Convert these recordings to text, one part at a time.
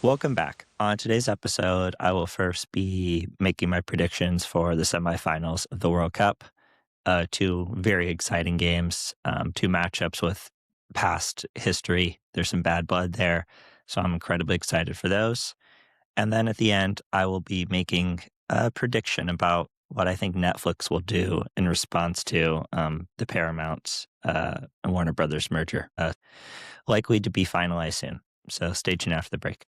Welcome back. On today's episode, I will first be making my predictions for the semifinals of the World Cup. Two very exciting games, two matchups with past history. There's some bad blood there, so I'm incredibly excited for those. And then at the end, I will be making a prediction about what I think Netflix will do in response to the Paramount and Warner Brothers merger, likely to be finalized soon. So stay tuned after the break.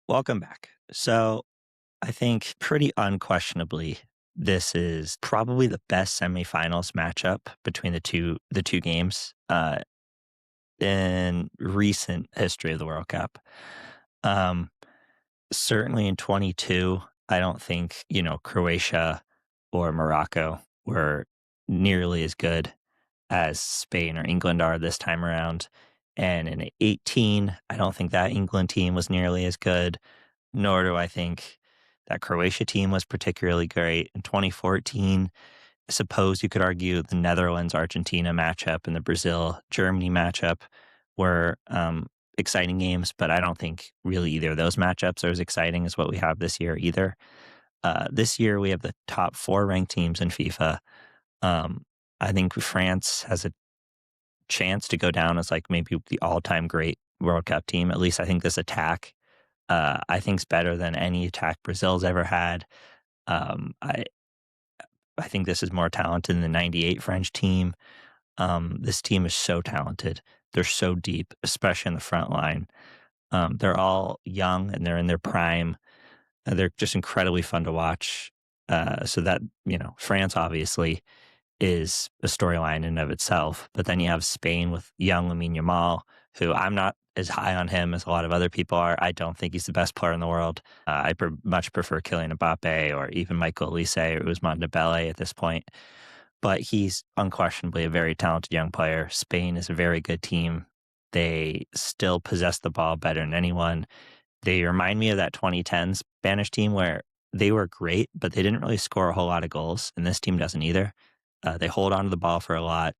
Welcome back. So I think pretty unquestionably, this is probably the best semifinals matchup between the two games in recent history of the World Cup. Um, Certainly in 22, I don't think Croatia or Morocco were nearly as good as Spain or England are this time around. And in 18, I don't think that England team was nearly as good, nor do I think that Croatia team was particularly great. In 2014, I suppose you could argue the Netherlands-Argentina matchup and the Brazil-Germany matchup were exciting games, but I don't think really either of those matchups are as exciting as what we have this year either. This year, we have the top four ranked teams in FIFA. Um, I think France has a chance to go down as like maybe the all-time great World Cup team. At least I think this attack I think is better than any attack Brazil's ever had. Um, I I think this is more talented than the '98 French team. This team is so talented. They're so deep, especially in the front line. They're all young and they're in their prime. They're just incredibly fun to watch. So that France obviously is a storyline in and of itself. But then you have Spain with young Lamine Yamal, who I'm not as high on him as a lot of other people are. I don't think he's the best player in the world. I much prefer Kylian Mbappe or even Michael Olise or Ousmane Dembele at this point. But he's unquestionably a very talented young player. Spain is a very good team. They still possess the ball better than anyone. They remind me of that 2010 Spanish team where they were great, but they didn't really score a whole lot of goals, and this team doesn't either. They hold on to the ball for a lot.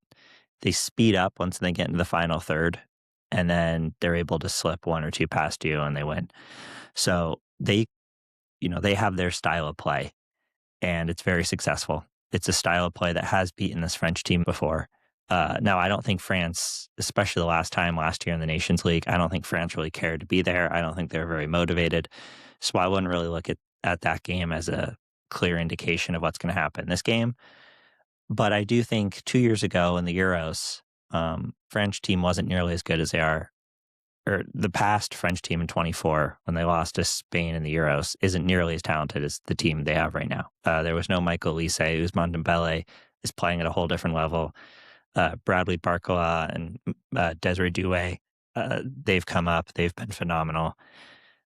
They speed up once they get into the final third, and then they're able to slip one or two past you, and they win. So they have their style of play, and it's very successful. It's a style of play that has beaten this French team before. Now, I don't think France, especially the last year in the Nations League, I don't think France really cared to be there. I don't think they're very motivated. So I wouldn't really look at that game as a clear indication of what's going to happen in this game. But I do think 2 years ago in the Euros, French team wasn't nearly as good as they are, or the past French team in 24 when they lost to Spain in the Euros isn't nearly as talented as the team they have right now. There was no Michael Olise. Ousmane Dembele is playing at a whole different level. Bradley Barcola and Desiree Doué, they've come up. They've been phenomenal.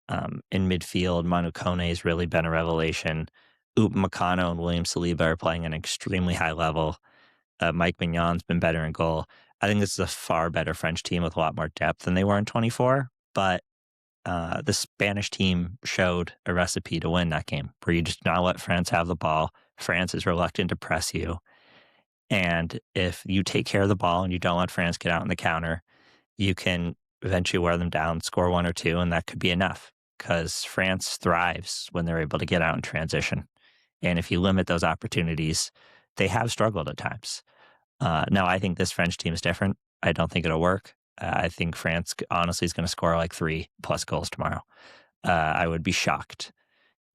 In midfield, Manu Kone has really been a revelation. Upamecano and William Saliba are playing at an extremely high level. Mike Mignon's been better in goal. I think this is a far better French team with a lot more depth than they were in 24. But the Spanish team showed a recipe to win that game where you just not let France have the ball. France is reluctant to press you. And if you take care of the ball and you don't let France get out in the counter, you can eventually wear them down, score one or two, and that could be enough because France thrives when they're able to get out in transition. And if you limit those opportunities, they have struggled at times. Now, I think this French team is different. I don't think it'll work. I think France honestly is going to score like 3+ goals tomorrow. I would be shocked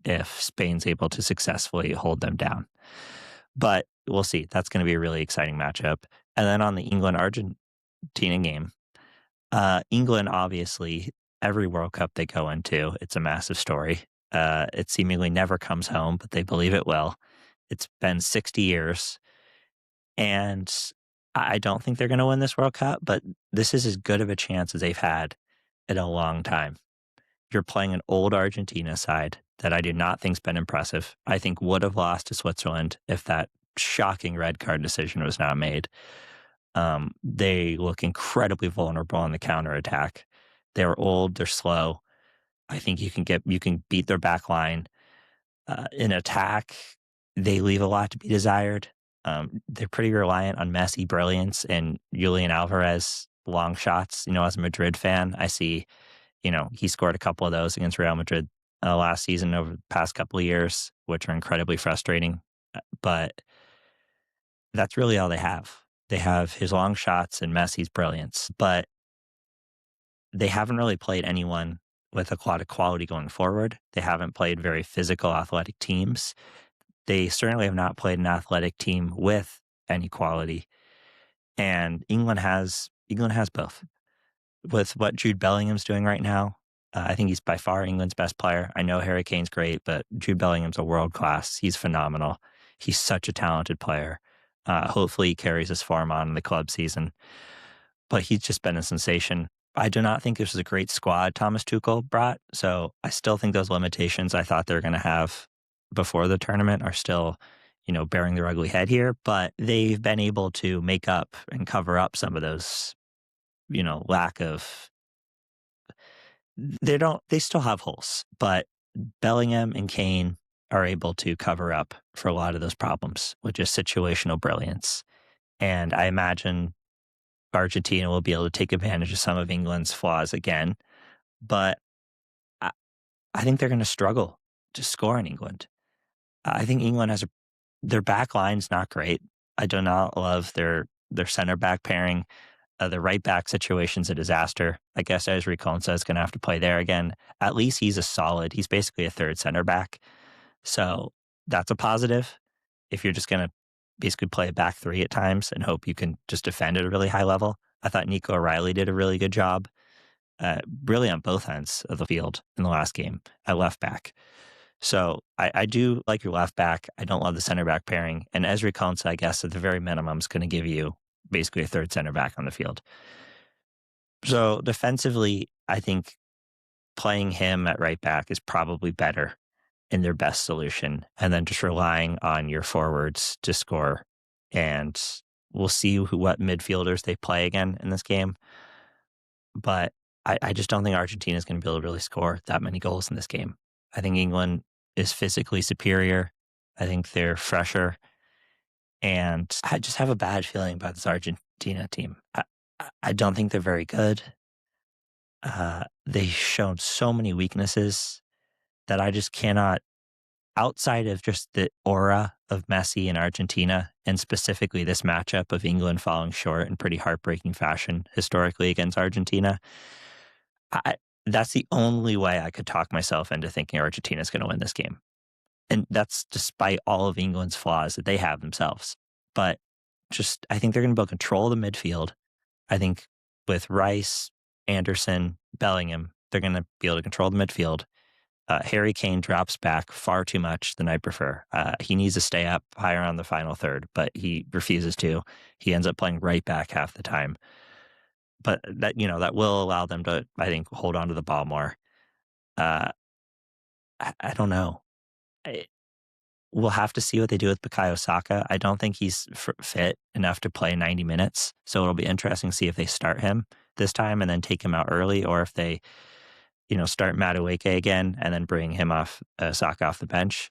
if Spain's able to successfully hold them down. But we'll see. That's going to be a really exciting matchup. And then on the England-Argentina game, England, obviously, every World Cup they go into, it's a massive story. It seemingly never comes home, but they believe it will. It's been 60 years, and I don't think they're going to win this World Cup, but this is as good of a chance as they've had in a long time. You're playing an old Argentina side that I do not think's been impressive. I think would have lost to Switzerland if that shocking red card decision was not made. They look incredibly vulnerable on the counterattack. They're old, they're slow. I think you can beat their back line. In attack, they leave a lot to be desired. They're pretty reliant on Messi, brilliance, and Julian Alvarez long shots. As a Madrid fan, I see, He scored a couple of those against Real Madrid last season over the past couple of years, which are incredibly frustrating. But that's really all they have. They have his long shots and Messi's brilliance, but they haven't really played anyone with a lot of quality going forward. They haven't played very physical, athletic teams. They certainly have not played an athletic team with any quality. And England has both. With what Jude Bellingham's doing right now, I think he's by far England's best player. I know Harry Kane's great, but Jude Bellingham's a world class. He's phenomenal. He's such a talented player. Hopefully, he carries his form on in the club season. But he's just been a sensation. I do not think this was a great squad Thomas Tuchel brought. So I still think those limitations I thought they were going to have before the tournament are still, bearing their ugly head here. But they've been able to make up and cover up some of those, lack of. They still have holes, but Bellingham and Kane are able to cover up for a lot of those problems with just situational brilliance. And I imagine Argentina will be able to take advantage of some of England's flaws again, but I, I think they're going to struggle to score in England. I think England their back line's not great. I do not love their center back pairing. The right back situation's a disaster. I guess Ezri Konsa is going to have to play there again. At least he's basically a third center back. So that's a positive. If you're just going to basically play a back three at times and hope you can just defend at a really high level. I thought Nico O'Reilly did a really good job, really on both ends of the field in the last game at left back. So I do like your left back. I don't love the center back pairing. And Ezri Konsa, I guess, at the very minimum, is going to give you basically a third center back on the field. So defensively, I think playing him at right back is probably better in their best solution, and then just relying on your forwards to score. And we'll see what midfielders they play again in this game. But I just don't think Argentina is going to be able to really score that many goals in this game. I think England is physically superior. I think they're fresher. And I just have a bad feeling about this Argentina team. I don't think they're very good. They've shown so many weaknesses that I just cannot, outside of just the aura of Messi in Argentina, and specifically this matchup of England falling short in pretty heartbreaking fashion historically against Argentina, that's the only way I could talk myself into thinking Argentina is going to win this game. And that's despite all of England's flaws that they have themselves. But I think they're going to be able to control the midfield. I think with Rice, Anderson, Bellingham, they're going to be able to control the midfield. Harry Kane drops back far too much than I prefer. He needs to stay up higher on the final third, but he refuses to. He ends up playing right back half the time. But that will allow them to, I think, hold on to the ball more. I don't know. We'll have to see what they do with Bukayo Saka. I don't think he's fit enough to play 90 minutes. So it'll be interesting to see if they start him this time and then take him out early, or if they, start Madueke again and then bring him Saka off the bench.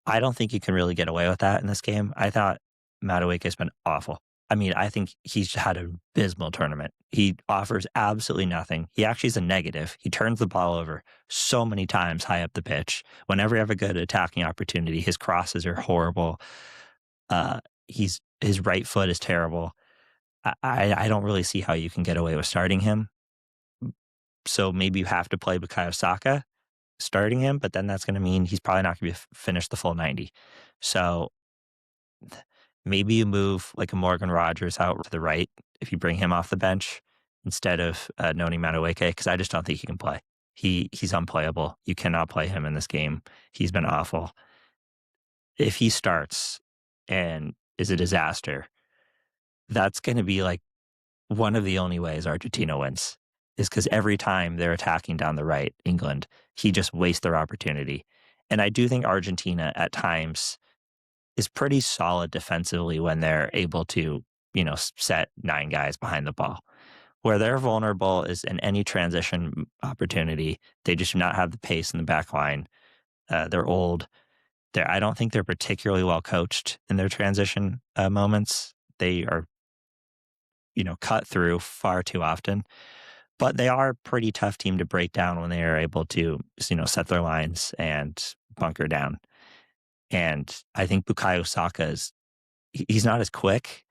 I don't think you can really get away with that in this game. I thought Madueke has been awful. I mean, I think he's had an abysmal tournament. He offers absolutely nothing. He actually is a negative. He turns the ball over so many times high up the pitch. Whenever you have a good attacking opportunity, his crosses are horrible. His right foot is terrible. I don't really see how you can get away with starting him. So maybe you have to play Bukayo Saka starting him, but then that's going to mean he's probably not going to finish the full 90. So maybe you move like a Morgan Rogers out to the right if you bring him off the bench instead of Noni Madueke, because I just don't think he can play. He's unplayable. You cannot play him in this game. He's been awful. If he starts and is a disaster, that's going to be like one of the only ways Argentina wins, is because every time they're attacking down the right, England, he just wastes their opportunity. And I do think Argentina at times is pretty solid defensively when they're able to, set 9 guys behind the ball. Where they're vulnerable is in any transition opportunity. They just do not have the pace in the back line. They're old. I don't think they're particularly well coached in their transition moments. They are, cut through far too often. but they are a pretty tough team to break down when they are able to, set their lines and bunker down. And I think Bukayo Saka he's not as quick,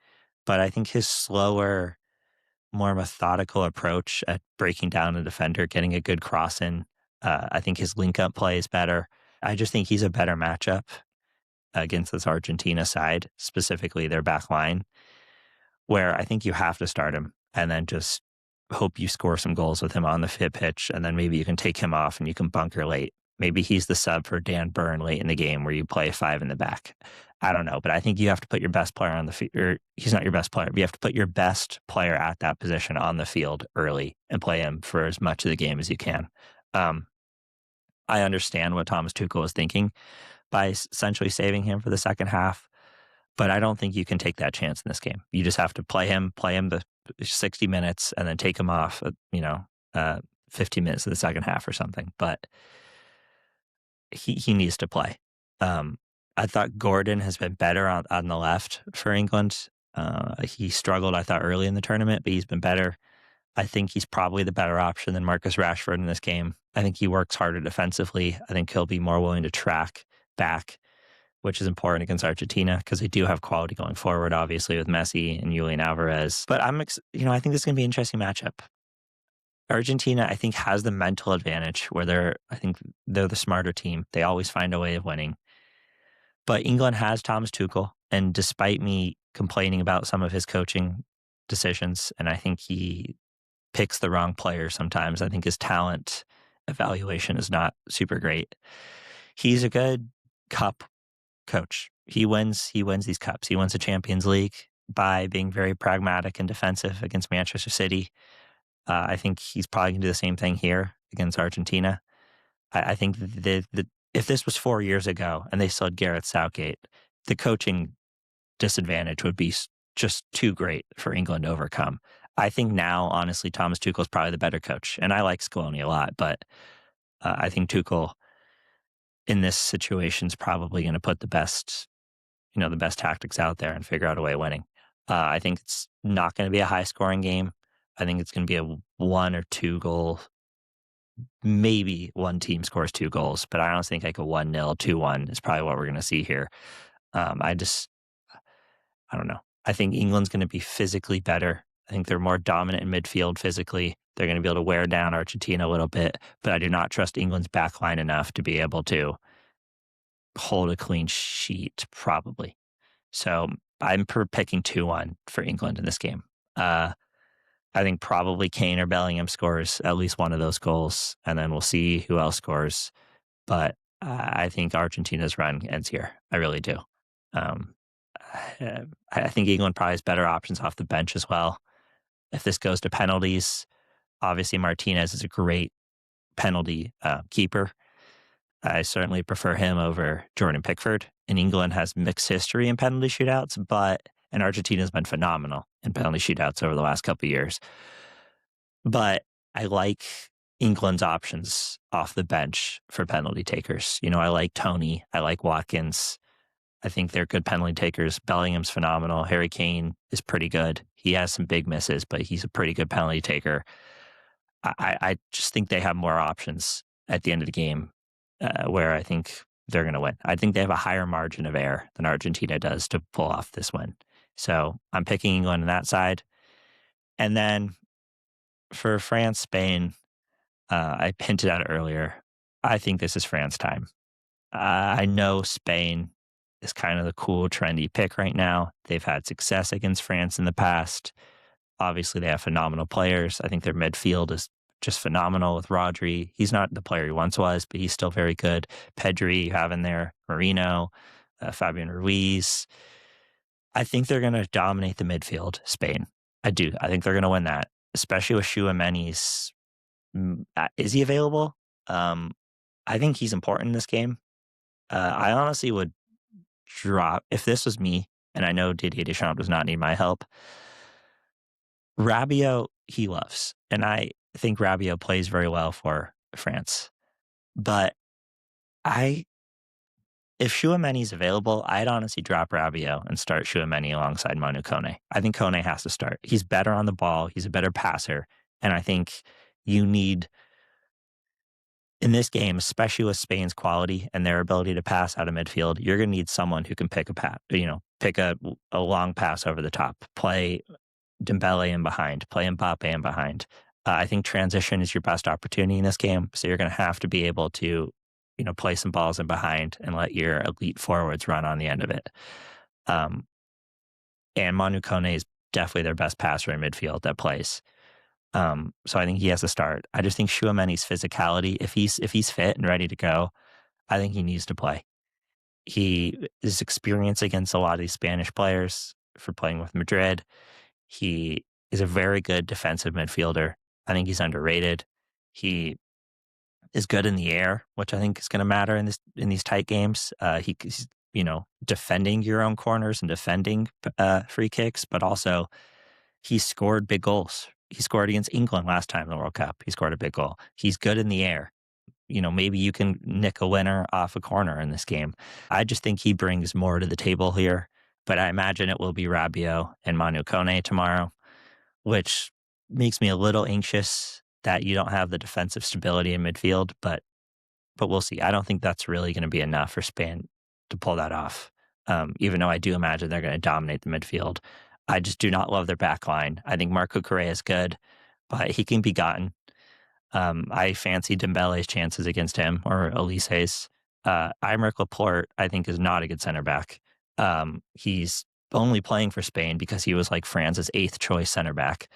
but I think his slower, more methodical approach at breaking down a defender, getting a good cross in, I think his link up play is better. I just think he's a better matchup against this Argentina side, specifically their back line, where I think you have to start him and then just hope you score some goals with him on the fit pitch, and then maybe you can take him off and you can bunker late. Maybe he's the sub for Dan Burn late in the game where you play 5 in the back. I don't know, but I think you have to put your best player on the field, or he's not your best player, but you have to put your best player at that position on the field early and play him for as much of the game as you can. Um, I understand what Thomas Tuchel was thinking by essentially saving him for the second half, but I don't think you can take that chance in this game. You just have to play him the 60 minutes and then take him off, 15 minutes of the second half or something. But he needs to play. I thought Gordon has been better on the left for England. He struggled, I thought, early in the tournament, but he's been better. I think he's probably the better option than Marcus Rashford in this game. I think he works harder defensively. I think he'll be more willing to track back, which is important against Argentina because they do have quality going forward, obviously, with Messi and Julian Alvarez. But I think this is going to be an interesting matchup. Argentina, I think, has the mental advantage where I think they're the smarter team. They always find a way of winning. But England has Thomas Tuchel, and despite me complaining about some of his coaching decisions, and I think he picks the wrong player sometimes, I think his talent evaluation is not super great. He's a good cup coach. He wins these cups. He wins the Champions League by being very pragmatic and defensive against Manchester City. I think he's probably going to do the same thing here against Argentina. I think if this was 4 years ago and they still had Gareth Southgate, the coaching disadvantage would be just too great for England to overcome. I think now, honestly, Thomas Tuchel is probably the better coach, and I like Scaloni a lot, but I think Tuchel in this situation is probably going to put the best tactics out there and figure out a way of winning. I think it's not going to be a high scoring game. I think it's going to be a 1 or 2 goal. Maybe one team scores 2 goals, but I don't think like a 1-0, 2-1 is probably what we're going to see here. I don't know. I think England's going to be physically better. I think they're more dominant in midfield physically. They're going to be able to wear down Argentina a little bit, but I do not trust England's back line enough to be able to hold a clean sheet, probably. So I'm picking 2-1 for England in this game. I think probably Kane or Bellingham scores at least one of those goals, and then we'll see who else scores. But I think Argentina's run ends here. I really do. I think England probably has better options off the bench as well. If this goes to penalties, obviously Martinez is a great penalty keeper. I certainly prefer him over Jordan Pickford. And England has mixed history in penalty shootouts, and Argentina's been phenomenal in penalty shootouts over the last couple of years. But I like England's options off the bench for penalty takers. I like Tony. I like Watkins. I think they're good penalty takers. Bellingham's phenomenal. Harry Kane is pretty good. He has some big misses, but he's a pretty good penalty taker. I just think they have more options at the end of the game where I think they're going to win. I think they have a higher margin of error than Argentina does to pull off this win. So I'm picking England on that side. And then for France, Spain, I hinted at it earlier. I think this is France time. I know Spain is kind of the cool, trendy pick right now. They've had success against France in the past. Obviously, they have phenomenal players. I think their midfield is just phenomenal with Rodri. He's not the player he once was, but he's still very good. Pedri, you have in there, Marino, Fabian Ruiz. I think they're going to dominate the midfield, Spain. I do. I think they're going to win that, especially with Tchouaméni's. Is he available? I think he's important in this game. I honestly would drop, if this was me, and I know Didier Deschamps does not need my help, Rabiot, he loves. And I think Rabiot plays very well for France. But if Tchouaméni's available, I'd honestly drop Rabiot and start Tchouaméni alongside Manu Kone. I think Kone has to start. He's better on the ball. He's a better passer. And I think you need in this game, especially with Spain's quality and their ability to pass out of midfield, you're going to need someone who can pick a pass, pick a long pass over the top, play Dembele in behind, play Mbappe in behind. I think transition is your best opportunity in this game. So you're going to have to be able to, play some balls in behind and let your elite forwards run on the end of it. And Manu Kone is definitely their best passer in midfield that plays. So I think he has to start. I just think Tchouaméni's physicality, if he's fit and ready to go, I think he needs to play. His experience against a lot of these Spanish players for playing with Madrid. He is a very good defensive midfielder. I think he's underrated. He is good in the air, which I think is going to matter in these tight games. He's defending your own corners and defending free kicks, but also he scored big goals. He scored against England last time in the World Cup. He scored a big goal. He's good in the air. Maybe you can nick a winner off a corner in this game. I just think he brings more to the table here, but I imagine it will be Rabiot and Manu Kone tomorrow, which makes me a little anxious that you don't have the defensive stability in midfield, but we'll see. I don't think that's really going to be enough for Spain to pull that off, even though I do imagine they're going to dominate the midfield. I just do not love their back line. I think Marco Correa is good, but he can be gotten. I fancy Dembele's chances against him or Elise's. Aymeric Laporte, I think, is not a good center back. He's only playing for Spain because he was like France's 8th choice center back.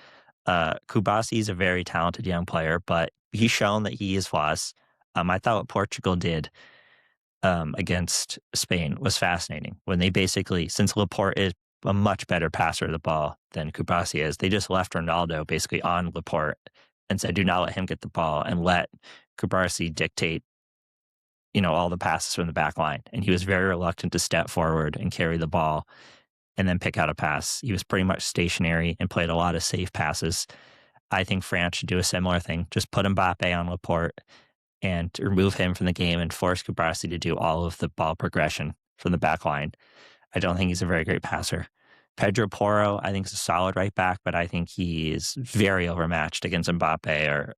Kubasi is a very talented young player, but he's shown that he has flaws. I thought what Portugal did against Spain was fascinating when they basically, since Laporte is a much better passer of the ball than Kubasi is, they just left Ronaldo basically on Laporte and said, do not let him get the ball and let Kubasi dictate, all the passes from the back line. And he was very reluctant to step forward and carry the ball and then pick out a pass. He was pretty much stationary and played a lot of safe passes. I think France should do a similar thing. Just put Mbappe on Laporte and remove him from the game and force Kubasi to do all of the ball progression from the back line. I don't think he's a very great passer. Pedro Porro, I think, is a solid right back, but I think he is very overmatched against Mbappe. Or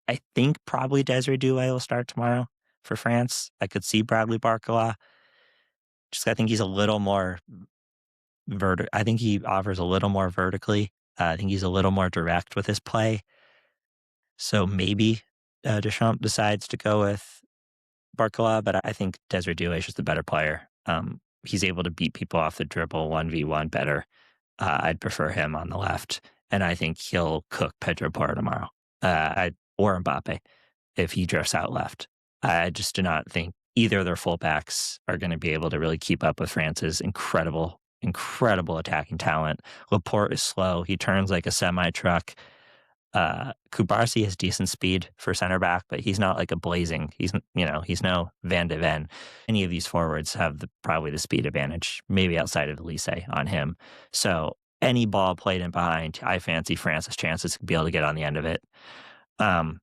I think probably Desiree Doué will start tomorrow for France. I could see Bradley Barcola. I think he's a little more I think he offers a little more vertically. I think he's a little more direct with his play. So maybe Deschamps decides to go with Barcola, but I think Desiree Doué is just the better player. He's able to beat people off the dribble 1v1 better. I'd prefer him on the left, and I think he'll cook Pedro Porro tomorrow, or Mbappe if he drifts out left. I just do not think either of their fullbacks are going to be able to really keep up with France's incredible attacking talent. Laporte is slow. He turns like a semi-truck. Kubasi has decent speed for center back, but he's not like a blazing. He's no Van de Ven. Any of these forwards have probably the speed advantage, maybe outside of Elise on him. So any ball played in behind, I fancy France's chances to be able to get on the end of it. I'm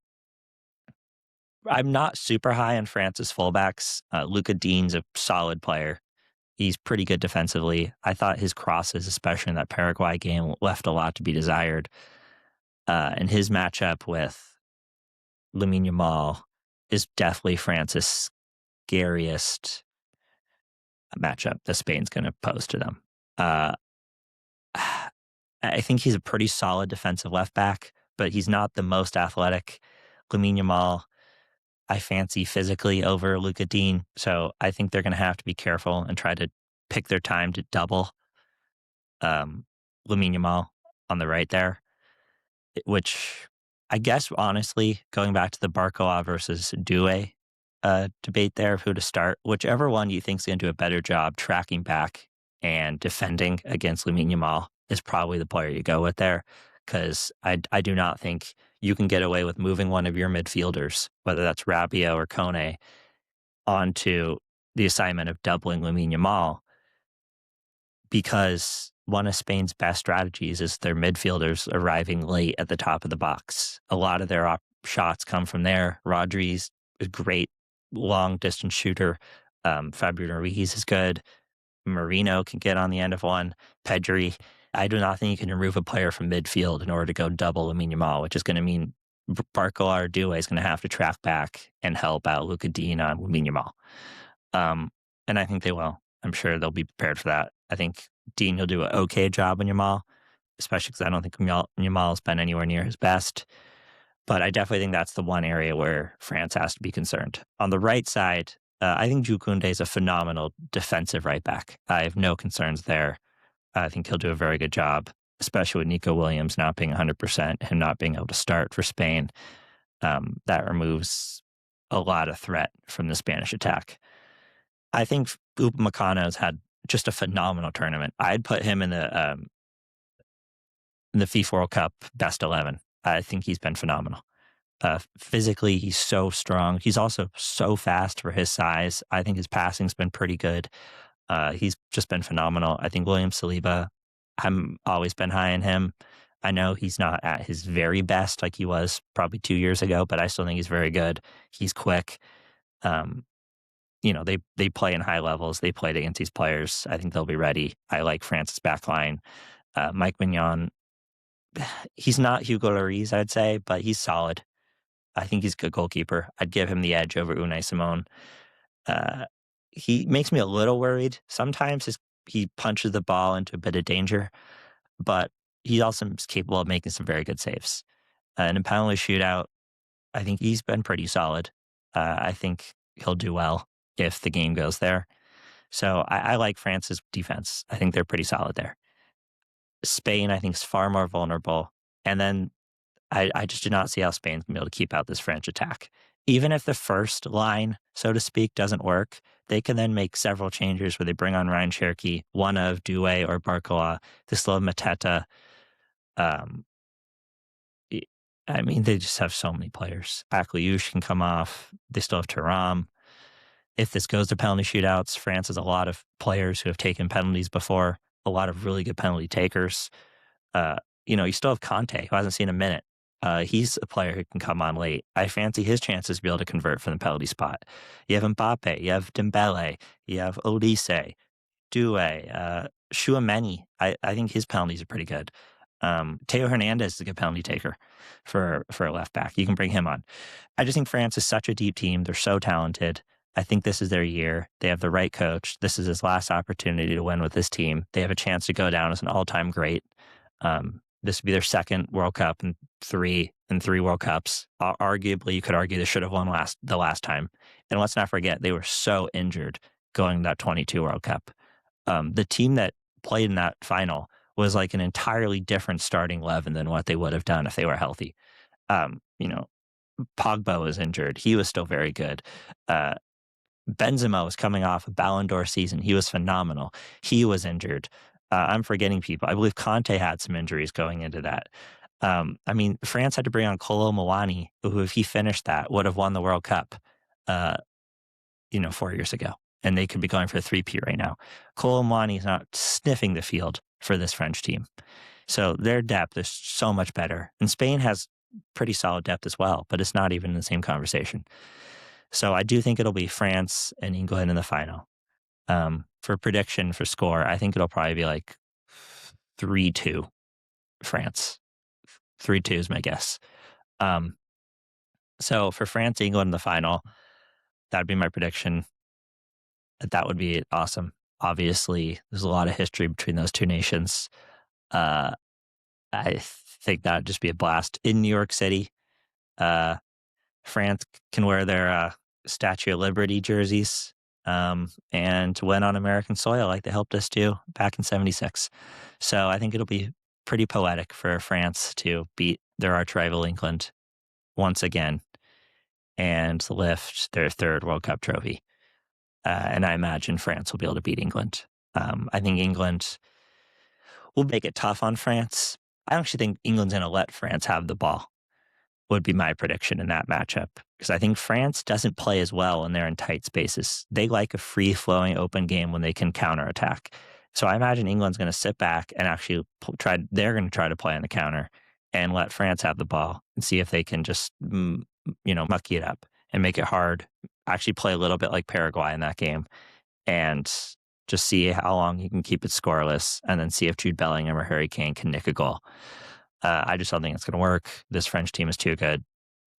not super high on France's fullbacks. Luca Dean's a solid player. He's pretty good defensively. I thought his crosses, especially in that Paraguay game, left a lot to be desired. And his matchup with Lamine Yamal is definitely France's scariest matchup that Spain's going to pose to them. I think he's a pretty solid defensive left back, but he's not the most athletic. Lamine Yamal, I fancy physically over Luca Dean, so I think they're going to have to be careful and try to pick their time to double Lamine Yamal on the right there, which I guess, honestly, going back to the Barcola versus Doué debate there of who to start, whichever one you think is going to do a better job tracking back and defending against Lamine Yamal is probably the player you go with there, because I do not think you can get away with moving one of your midfielders, whether that's Rabiot or Kone, onto the assignment of doubling Lamine Yamal, because one of Spain's best strategies is their midfielders arriving late at the top of the box. A lot of their shots come from there. Rodri's a great long-distance shooter. Fabian Ruiz is good. Marino can get on the end of one. Pedri. I do not think you can remove a player from midfield in order to go double Lamine Yamal, which is going to mean Barcola or Due is going to have to track back and help out Luka Dean on Lamine Yamal. And I think they will. I'm sure they'll be prepared for that. I think Dean will do an okay job on Yamal, especially because I don't think Yamal's been anywhere near his best. But I definitely think that's the one area where France has to be concerned. On the right side, I think Jules Koundé is a phenomenal defensive right back. I have no concerns there. I think he'll do a very good job, especially with Nico Williams not being 100%, him not being able to start for Spain. That removes a lot of threat from the Spanish attack. I think Upamecano's had just a phenomenal tournament. I'd put him in the FIFA World Cup best 11. I think he's been phenomenal. Physically, he's so strong. He's also so fast for his size. I think his passing's been pretty good. He's just been phenomenal. I think William Saliba, I'm always been high on him. I know he's not at his very best like he was probably 2 years ago, but I still think he's very good. He's quick. They play in high levels. They played against these players. I think they'll be ready. I like France's backline. Mike Mignon, he's not Hugo Lloris, I'd say, but he's solid. I think he's a good goalkeeper. I'd give him the edge over Unai Simon. He makes me a little worried. Sometimes he punches the ball into a bit of danger, but he also is capable of making some very good saves. And in penalty shootout, I think he's been pretty solid. I think he'll do well if the game goes there. So I like France's defense. I think they're pretty solid there. Spain, I think, is far more vulnerable. And then I just do not see how Spain's going to be able to keep out this French attack. Even if the first line, so to speak, doesn't work, they can then make several changes where they bring on Ryan Cherki, one of Due or Barcola, they still have Mateta. They just have so many players. Akliouche can come off. They still have Thuram. If this goes to penalty shootouts, France has a lot of players who have taken penalties before, a lot of really good penalty takers. You still have Conte, who hasn't seen a minute. He's a player who can come on late. I fancy his chances to be able to convert from the penalty spot. You have Mbappe, you have Dembele, you have Olise, Due, Chouameni. I think his penalties are pretty good. Teo Hernandez is a good penalty taker for a left back. You can bring him on. I just think France is such a deep team. They're so talented. I think this is their year. They have the right coach. This is his last opportunity to win with this team. They have a chance to go down as an all-time great. This would be their second World Cup in three World Cups. Arguably, you could argue they should have won the last time. And let's not forget, they were so injured going to that 22 World Cup. The team that played in that final was like an entirely different starting 11 than what they would have done if they were healthy. Pogba was injured. He was still very good. Benzema was coming off a Ballon d'Or season. He was phenomenal. He was injured. I'm forgetting people. I believe Conte had some injuries going into that. France had to bring on Kolo Muani, who, if he finished that, would have won the World Cup, 4 years ago. And they could be going for a three-peat right now. Kolo Muani is not sniffing the field for this French team. So their depth is so much better. And Spain has pretty solid depth as well, but it's not even in the same conversation. So I do think it'll be France and England in the final. For prediction for score, I think it'll probably be like 3-2 France. 3-2 is my guess. So for France, England in the final, that would be my prediction. That would be awesome. Obviously, there's a lot of history between those two nations. I think that would just be a blast. In New York City, France can wear their Statue of Liberty jerseys and win on American soil like they helped us do back in 76. So I think it'll be pretty poetic for France to beat their arch rival England once again and lift their third World Cup trophy. And I imagine France will be able to beat England. I think England will make it tough on France. I actually think England's going to let France have the ball, would be my prediction in that matchup. Because I think France doesn't play as well when they're in tight spaces. They like a free-flowing open game when they can counterattack. So I imagine England's going to sit back and actually they're going to try to play on the counter and let France have the ball and see if they can just, mucky it up and make it hard. Actually play a little bit like Paraguay in that game and Just see how long he can keep it scoreless, and then see if Jude Bellingham or Harry Kane can nick a goal. I just don't think it's going to work. This French team is too good.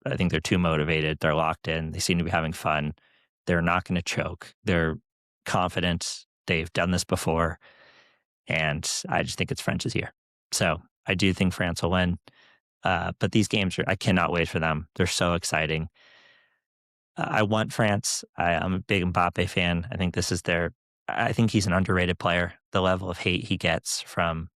I think they're too motivated. They're locked in. They seem to be having fun. They're not going to choke. They're confident. They've done this before. And I just think it's France's year. So I do think France will win. But these games I cannot wait for them. They're so exciting. I want France. I'm a big Mbappe fan. I think he's an underrated player. The level of hate he gets from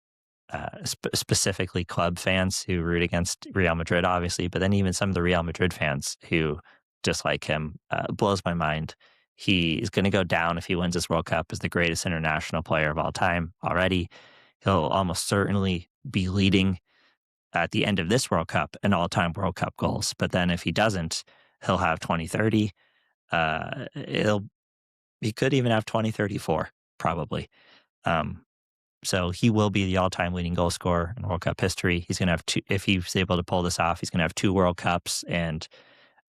specifically club fans who root against Real Madrid, obviously, but then even some of the Real Madrid fans who dislike him blows my mind. He is going to go down if he wins this World Cup as the greatest international player of all time already. He'll almost certainly be leading at the end of this World Cup in all-time World Cup goals. But then if he doesn't, he'll have 2030. He could even have 2034, probably. So he will be the all-time leading goal scorer in World Cup history. He's going to have two, if he's able to pull this off, he's going to have 2 World Cups and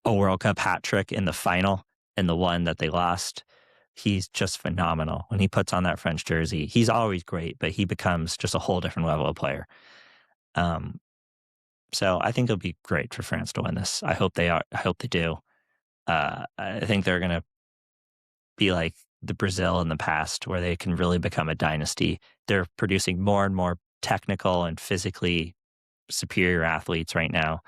a World Cup hat trick in the final and the one that they lost. He's just phenomenal. When he puts on that French jersey, he's always great, but he becomes just a whole different level of player. So I think it'll be great for France to win this. I hope they do. I think they're going to be like the Brazil in the past, where they can really become a dynasty. They're producing more and more technical and physically superior athletes right now.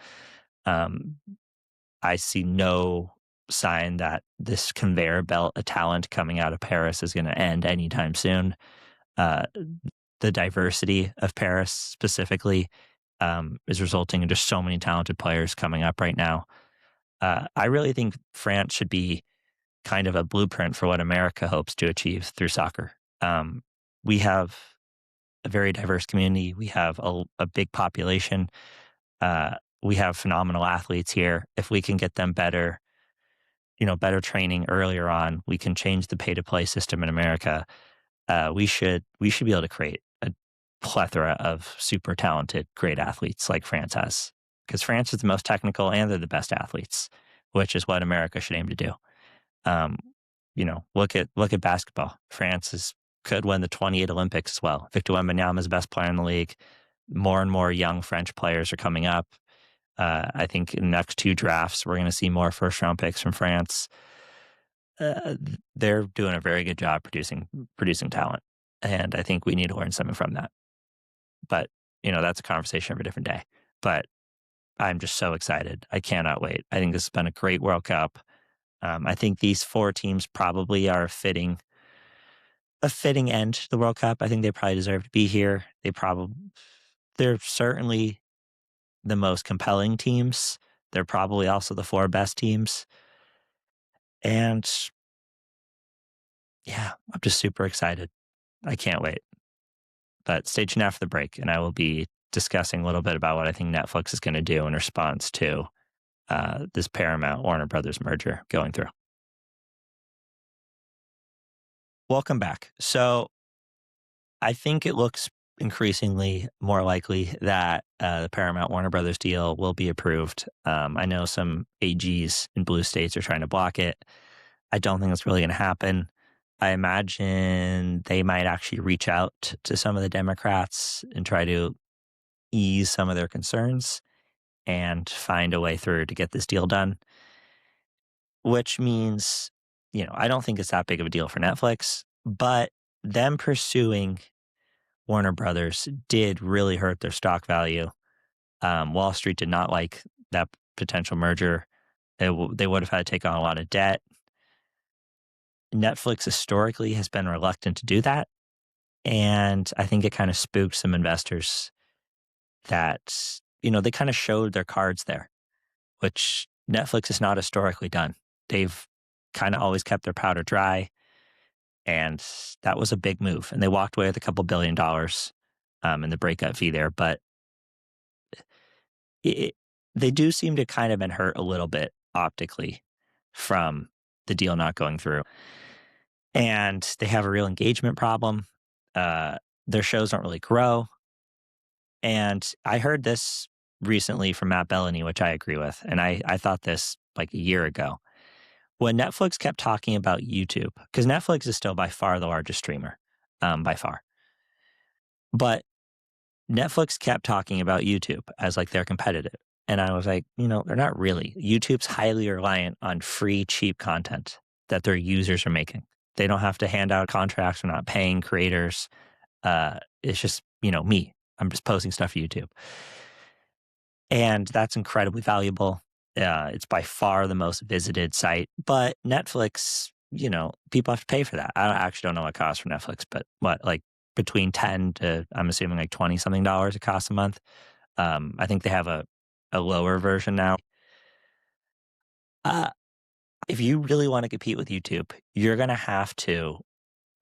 I see no sign that this conveyor belt of talent coming out of Paris is going to end anytime soon. The diversity of Paris specifically is resulting in just so many talented players coming up right now. I really think France should be kind of a blueprint for what America hopes to achieve through soccer. We have a very diverse community. We have a big population. We have phenomenal athletes here. If we can get them better training earlier on, we can change the pay-to-play system in America. We should be able to create a plethora of super talented, great athletes like France has, because France is the most technical and they're the best athletes, which is what America should aim to do. Look at basketball. France could win the 28 Olympics as well. Victor Wembanyama is the best player in the league. More and more young French players are coming up. I think in the next 2 drafts, we're going to see more first-round picks from France. They're doing a very good job producing talent, and I think we need to learn something from that. But that's a conversation for a different day. But I'm just so excited. I cannot wait. I think this has been a great World Cup. I think these 4 teams probably are a fitting end to the World Cup. I think they probably deserve to be here. They're certainly the most compelling teams. They're probably also the 4 best teams. And yeah, I'm just super excited. I can't wait. But stay tuned after the break, and I will be discussing a little bit about what I think Netflix is going to do in response to this Paramount Warner Brothers merger going through. Welcome back. So I think it looks increasingly more likely that the Paramount Warner Brothers deal will be approved. I know some AGs in blue states are trying to block it. I don't think that's really going to happen. I imagine they might actually reach out to some of the Democrats and try to ease some of their concerns and find a way through to get this deal done, which means, I don't think it's that big of a deal for Netflix, but them pursuing Warner Brothers did really hurt their stock value. Wall Street did not like that potential merger. They would have had to take on a lot of debt. Netflix historically has been reluctant to do that. And I think it kind of spooked some investors that, they kind of showed their cards there, which Netflix has not historically done. They've kind of always kept their powder dry. And that was a big move. And they walked away with a couple $2 billion in the breakup fee there. But they do seem to kind of been hurt a little bit optically from the deal not going through. And they have a real engagement problem. Their shows don't really grow. And I heard this recently from Matt Bellany, which I agree with. And I thought this like a year ago, When Netflix kept talking about YouTube, because Netflix is still by far the largest streamer, by far. But Netflix kept talking about YouTube as like their competitive. And I was like, they're not really. YouTube's highly reliant on free, cheap content that their users are making. They don't have to hand out contracts. They're not paying creators. It's just, me. I'm just posting stuff to YouTube. And that's incredibly valuable. It's by far the most visited site. But Netflix, people have to pay for that. I actually don't know what it costs for Netflix, but like between 10 to, I'm assuming like 20 something dollars it costs a month. I think they have a lower version now. Uh, if you really want to compete with YouTube, you're going to have to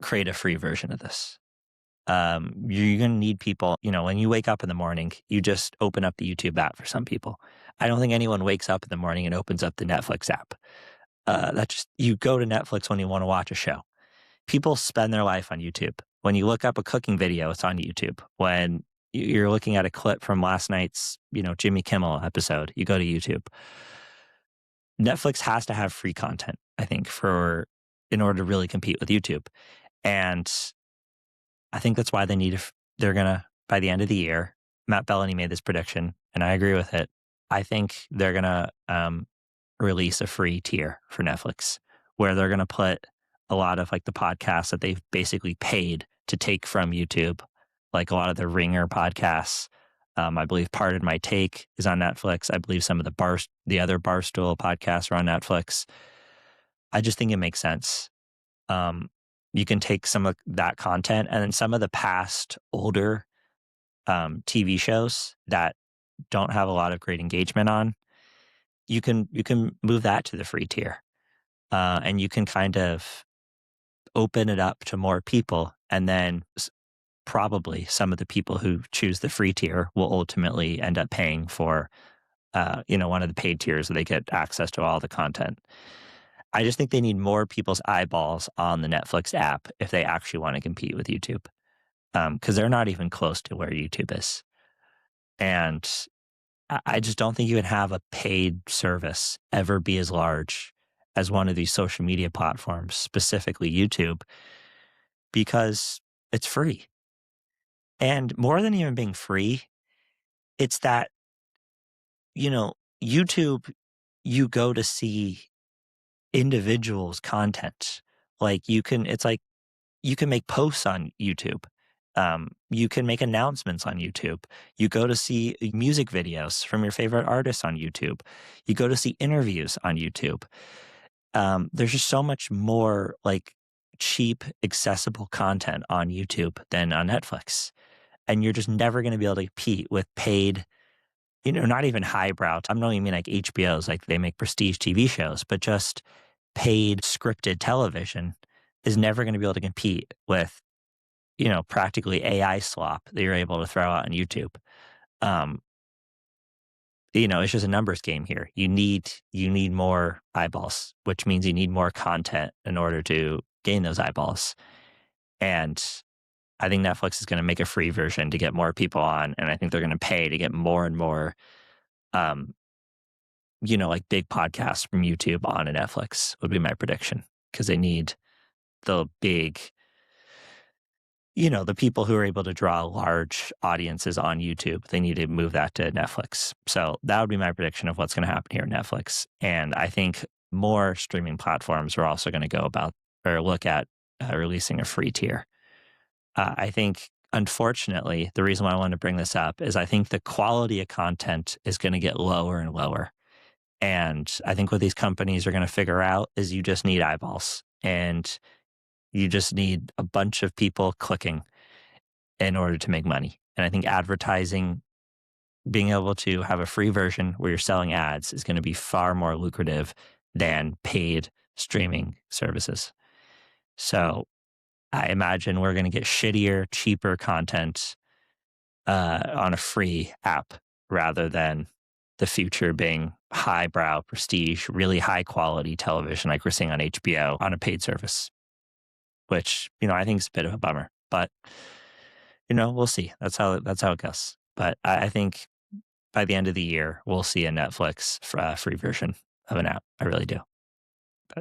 create a free version of this. You're going to need people, when you wake up in the morning, you just open up the YouTube app for some people. I don't think anyone wakes up in the morning and opens up the Netflix app. You go to Netflix when you want to watch a show. People spend their life on YouTube. When you look up a cooking video, it's on YouTube. When you're looking at a clip from last night's, Jimmy Kimmel episode, you go to YouTube. Netflix has to have free content, I think, in order to really compete with YouTube. And I think that's why they're going to, by the end of the year, Matt Bellany made this prediction, and I agree with it. I think they're going to release a free tier for Netflix where they're going to put a lot of like the podcasts that they've basically paid to take from YouTube, like a lot of the Ringer podcasts. I believe Pardon My Take is on Netflix. I believe some of the other Barstool podcasts are on Netflix. I just think it makes sense. You can take some of that content and then some of the past older TV shows that don't have a lot of great engagement on. You can move that to the free tier, and you can kind of open it up to more people, and then probably some of the people who choose the free tier will ultimately end up paying for, one of the paid tiers so they get access to all the content. I just think they need more people's eyeballs on the Netflix app if they actually want to compete with YouTube, because they're not even close to where YouTube is. And I just don't think you can have a paid service ever be as large as one of these social media platforms, specifically YouTube, because it's free. And more than even being free, it's that, YouTube, you go to see individuals' content. It's like you can make posts on YouTube. You can make announcements on YouTube. You go to see music videos from your favorite artists on YouTube. You go to see interviews on YouTube. There's just so much more like cheap, accessible content on YouTube than on Netflix. And you're just never going to be able to compete with paid, not even highbrow. I don't even mean like HBO's, like they make prestige TV shows, but just paid scripted television is never going to be able to compete with, practically AI slop that you're able to throw out on YouTube. Um, it's just a numbers game here. You need more eyeballs, which means you need more content in order to gain those eyeballs. And I think Netflix is going to make a free version to get more people on, and I think they're going to pay to get more and more, like big podcasts from YouTube on a Netflix would be my prediction, because they need the big, the people who are able to draw large audiences on YouTube. They need to move that to Netflix. So that would be my prediction of what's going to happen here at Netflix. And I think more streaming platforms are also going to go about or look at releasing a free tier. I think, unfortunately, the reason why I wanted to bring this up is I think the quality of content is going to get lower and lower. And I think what these companies are going to figure out is you just need eyeballs, and you just need a bunch of people clicking in order to make money. And I think advertising, being able to have a free version where you're selling ads, is going to be far more lucrative than paid streaming services. So I imagine we're going to get shittier, cheaper content on a free app rather than the future being highbrow, prestige, really high quality television like we're seeing on HBO on a paid service, which, I think is a bit of a bummer. But, we'll see. That's how it goes. But I think by the end of the year, we'll see a Netflix free version of an app. I really do.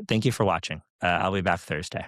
Thank you for watching. I'll be back Thursday.